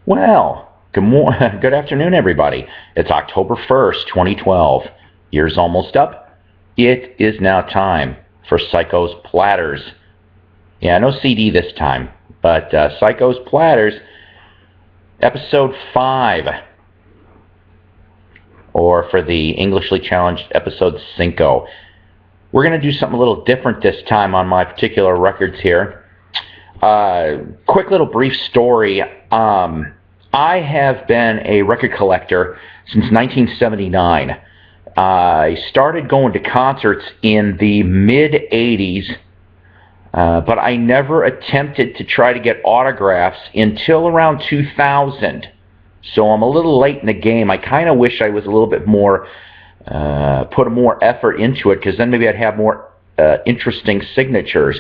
Well, good afternoon, everybody. It's October 1st, 2012. Year's almost up. It is now time for Psycho's Platters. Yeah, no CD this time, but Psycho's Platters, Episode 5. Or for the Englishly challenged, Episode 5. We're going to do something a little different this time on my particular records here. Quick little brief story. I have been a record collector since 1979. I started going to concerts in the mid-'80s, but I never attempted to try to get autographs until around 2000. So I'm a little late in the game. I kind of wish I was a little bit more, put more effort into it, because then maybe I'd have more interesting signatures.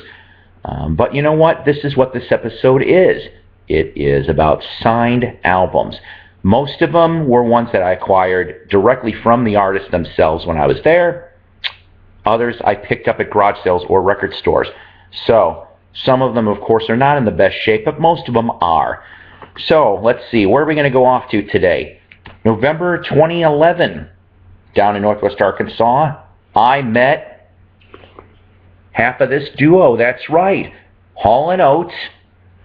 But you know what? This is what this episode is. It is about signed albums. Most of them were ones that I acquired directly from the artists themselves when I was there. Others I picked up at garage sales or record stores. So some of them, of course, are not in the best shape, but most of them are. So let's see, where are we going to go off to today? November 2011, down in Northwest Arkansas, I met half of this duo. That's right, Haulin Oats.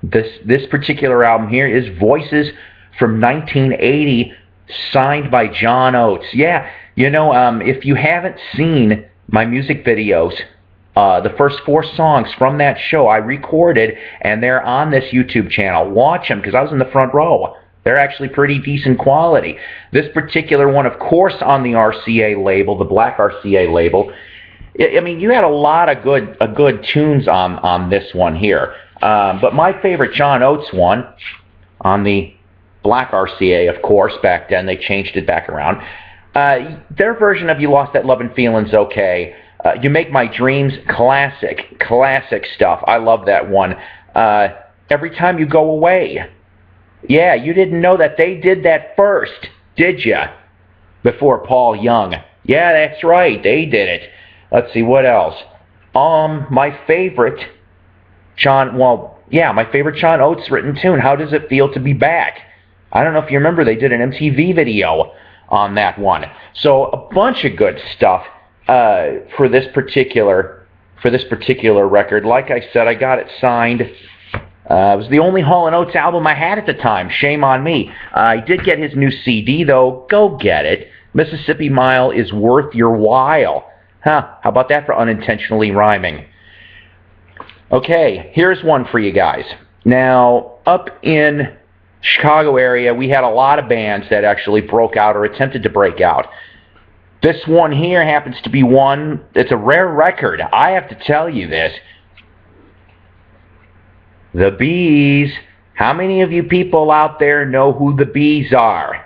This particular album here is Voices from 1980, signed by John Oates. Yeah, you know, if you haven't seen my music videos, the first 4 songs from that show I recorded, and they're on this YouTube channel. Watch them, because I was in the front row. They're actually pretty decent quality. This particular one, of course, on the RCA label, the black RCA label. I mean, you had a lot of good tunes on this one here. But my favorite John Oates one, on the black RCA, of course, back then, they changed it back around. Their version of You Lost That Love and Feeling's okay. You Make My Dreams, classic stuff. I love that one. Every Time You Go Away. Yeah, you didn't know that they did that first, did you? Before Paul Young. Yeah, that's right, they did it. Let's see, what else? My favorite John Oates written tune, How Does It Feel to Be Back? I don't know if you remember, they did an MTV video on that one. So a bunch of good stuff for this particular record. Like I said, I got it signed. It was the only Haulin Oates album I had at the time. Shame on me. I did get his new CD, though. Go get it. Mississippi Mile is worth your while. Huh, how about that for unintentionally rhyming? Okay, here's one for you guys. Now, up in Chicago area, we had a lot of bands that actually broke out or attempted to break out. This one here happens to be one, it's a rare record. I have to tell you this. The Bees. How many of you people out there know who the Bees are?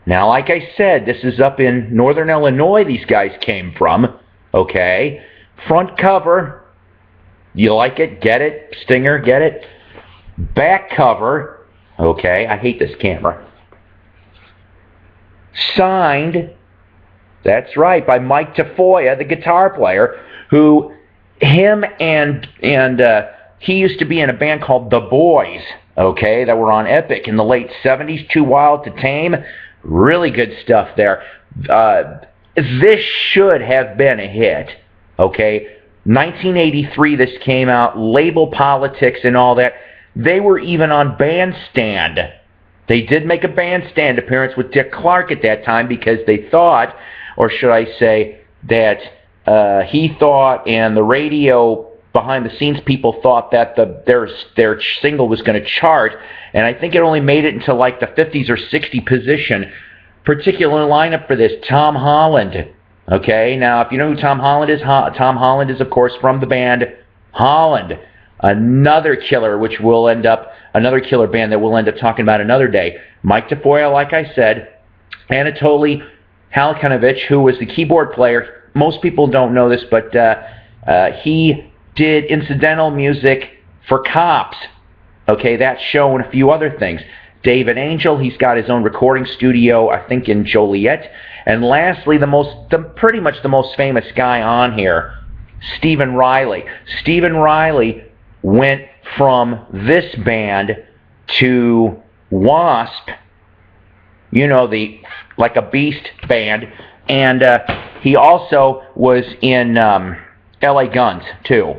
Now, like I said, this is up in northern Illinois these guys came from. Okay. Front cover. You like it? Get it? Stinger, get it? Back cover. Okay, I hate this camera. Signed, that's right, by Mike Tafoya, the guitar player, who, he used to be in a band called The Boys, okay, that were on Epic in the late 70s, Too Wild to Tame. Really good stuff there. This should have been a hit, okay? 1983 this came out, label politics and all that. They were even on Bandstand. They did make a Bandstand appearance with Dick Clark at that time, because they thought, or should I say, that he thought, and the radio behind the scenes people thought that their single was going to chart, and I think it only made it into like the 50s or 60 position. Particular lineup for this, Tom Holland. Okay, now if you know who Tom Holland is, Tom Holland is, of course, from the band Holland. Another killer, another killer band that we'll end up talking about another day. Mike Tafoya, like I said, Anatoly Halkanovich, who was the keyboard player. Most people don't know this, but he did incidental music for Cops. Okay, that show and a few other things. David Angel, he's got his own recording studio, I think, in Joliet. And lastly, pretty much the most famous guy on here, Stephen Riley. Stephen Riley went from this band to Wasp, you know, the Like a Beast band, and he also was in LA Guns, too.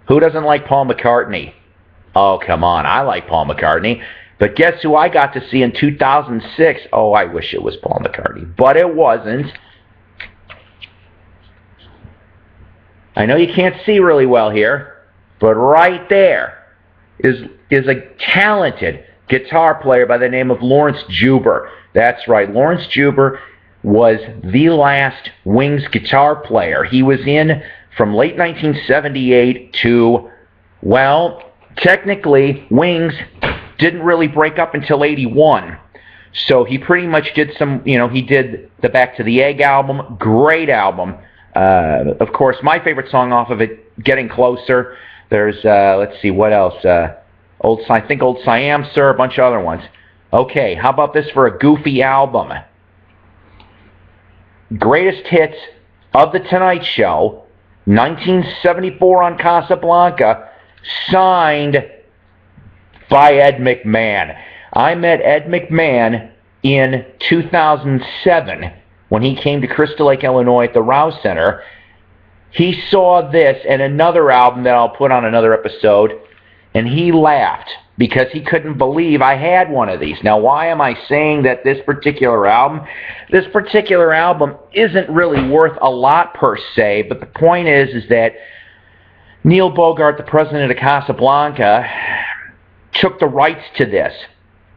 Who doesn't like Paul McCartney? Oh, come on, I like Paul McCartney. But guess who I got to see in 2006? Oh, I wish it was Paul McCartney, but it wasn't. I know you can't see really well here, but right there is a talented guitar player by the name of Lawrence Juber. That's right, Lawrence Juber was the last Wings guitar player. He was in from late 1978 to, well, technically, Wings didn't really break up until 81. So he pretty much did some, he did the Back to the Egg album, great album. Of course, my favorite song off of it, Getting Closer. There's, let's see, what else? Old Siam Sir, a bunch of other ones. Okay, how about this for a goofy album? Greatest Hits of The Tonight Show, 1974 on Casablanca, signed by Ed McMahon. I met Ed McMahon in 2007 when he came to Crystal Lake, Illinois at the Rouse Center. He saw this and another album that I'll put on another episode, and he laughed because he couldn't believe I had one of these. Now, why am I saying that this particular album? This particular album isn't really worth a lot per se, but the point is that Neil Bogart, the president of Casablanca, took the rights to this.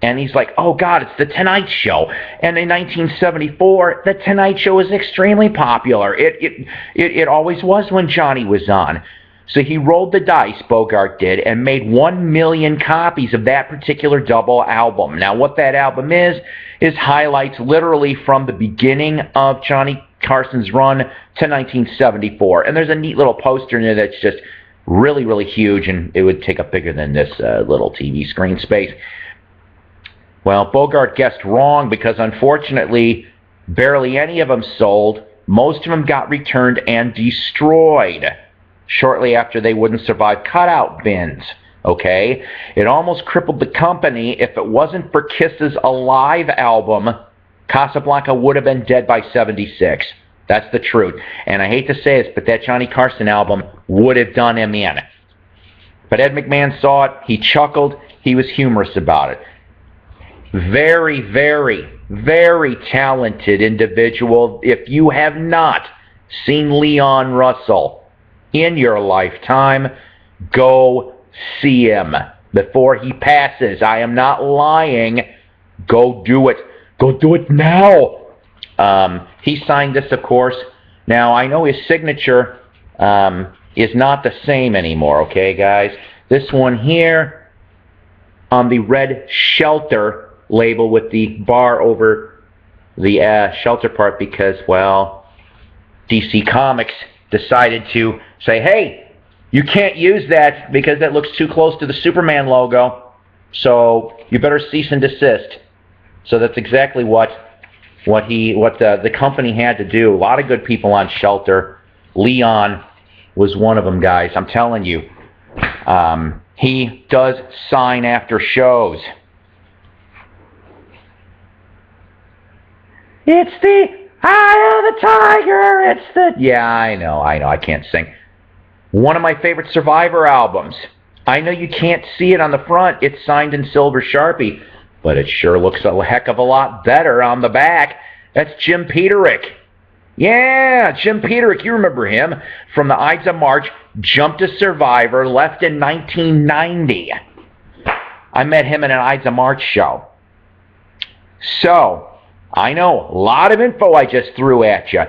And he's like, oh, God, it's The Tonight Show. And in 1974, The Tonight Show was extremely popular. It always was when Johnny was on. So he rolled the dice, Bogart did, and made 1 million copies of that particular double album. Now, what that album is highlights literally from the beginning of Johnny Carson's run to 1974. And there's a neat little poster in there that's just really, really huge, and it would take up bigger than this little TV screen space. Well, Bogart guessed wrong because, unfortunately, barely any of them sold. Most of them got returned and destroyed shortly after they wouldn't survive cutout bins, okay? It almost crippled the company. If it wasn't for Kiss's Alive album, Casablanca would have been dead by 76. That's the truth. And I hate to say this, but that Johnny Carson album would have done him in. But Ed McMahon saw it. He chuckled. He was humorous about it. Very, very, very talented individual. If you have not seen Leon Russell in your lifetime, go see him before he passes. I am not lying. Go do it. Go do it now. He signed this, of course. Now, I know his signature is not the same anymore, okay, guys? This one here on the red Shelter label with the bar over the Shelter part because, well, DC Comics decided to say, hey, you can't use that because that looks too close to the Superman logo, so you better cease and desist. So that's exactly what the company had to do. A lot of good people on Shelter. Leon was one of them, guys. I'm telling you. He does sign after shows. It's the eye of the tiger. It's the... Yeah, I know. I can't sing. One of my favorite Survivor albums. I know you can't see it on the front. It's signed in silver Sharpie. But it sure looks a heck of a lot better on the back. That's Jim Peterick. Yeah, Jim Peterick. You remember him from the Ides of March, jumped to Survivor, left in 1990. I met him in an Ides of March show. So, I know, a lot of info I just threw at you.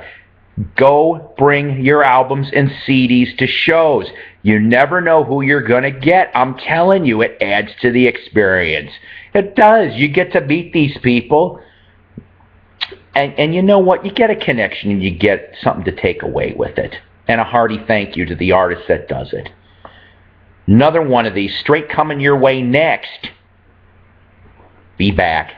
Go bring your albums and CDs to shows. You never know who you're going to get. I'm telling you, it adds to the experience. It does. You get to meet these people. And you know what? You get a connection and you get something to take away with it. And a hearty thank you to the artist that does it. Another one of these straight coming your way next. Be back.